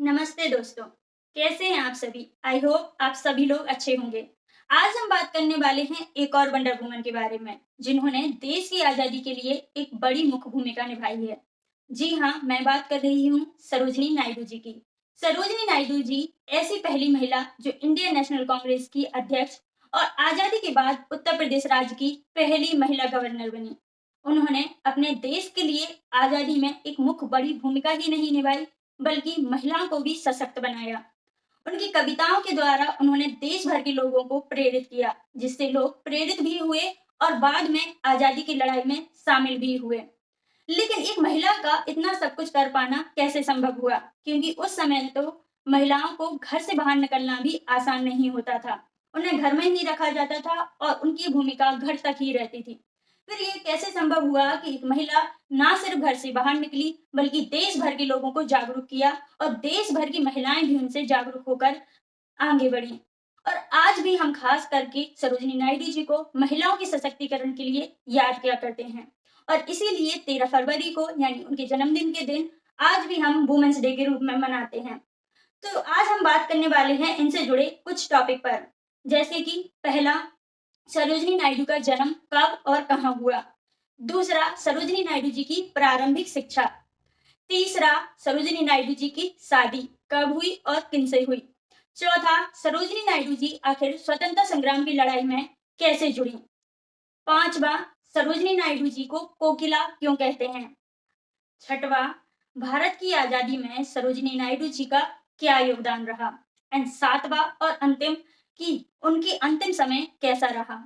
नमस्ते दोस्तों, कैसे हैं आप सभी? आई होप आप सभी लोग अच्छे होंगे। आज हम बात करने वाले हैं एक और वंडर वुमन के बारे में, जिन्होंने देश की आज़ादी के लिए एक बड़ी मुख्य भूमिका निभाई है। जी हाँ, मैं बात कर रही हूँ सरोजिनी नायडू जी की। सरोजिनी नायडू जी ऐसी पहली महिला जो इंडियन नेशनल कांग्रेस की अध्यक्ष और आज़ादी के बाद उत्तर प्रदेश राज्य की पहली महिला गवर्नर बनी। उन्होंने अपने देश के लिए आज़ादी में एक मुख्य बड़ी भूमिका ही नहीं निभाई, बल्कि महिलाओं को भी सशक्त बनाया। उनकी कविताओं के द्वारा उन्होंने देश भर के लोगों को प्रेरित किया, जिससे लोग प्रेरित भी हुए और बाद में आजादी की लड़ाई में शामिल भी हुए। लेकिन एक महिला का इतना सब कुछ कर पाना कैसे संभव हुआ? क्योंकि उस समय तो महिलाओं को घर से बाहर निकलना भी आसान नहीं होता था। उन्हें घर में ही रखा जाता था और उनकी भूमिका घर तक ही रहती थी। फिर ये कैसे संभव हुआ कि एक महिला ना सिर्फ घर से बाहर निकली, बल्कि देश भर के लोगों को जागरूक किया और देश भर की महिलाएं भी उनसे जागरूक होकर आगे बढ़ी। और आज भी हम खास करके सरोजिनी नायडू जी को महिलाओं के सशक्तिकरण के लिए याद किया करते हैं। और इसीलिए 13 फरवरी को यानी उनके जन्मदिन के दिन आज भी हम वुमेन्स डे के रूप में मनाते हैं। तो आज हम बात करने वाले हैं इनसे जुड़े कुछ टॉपिक पर, जैसे कि पहला, सरोजिनी नायडू का जन्म कब और कहाँ हुआ। दूसरा, सरोजिनी नायडू जी की प्रारंभिक शिक्षा। तीसरा, सरोजिनी नायडू जी की शादी कब हुई और किनसे हुई। चौथा, सरोजिनी नायडू जी आखिर स्वतंत्रता संग्राम की लड़ाई में कैसे जुड़ी। पांचवा, सरोजिनी नायडू जी को कोकिला क्यों कहते हैं। छठवा, भारत की आजादी में सरोजिनी नायडू जी का क्या योगदान रहा। एंड सातवां और अंतिम, कि उनकी अंतिम समय कैसा रहा।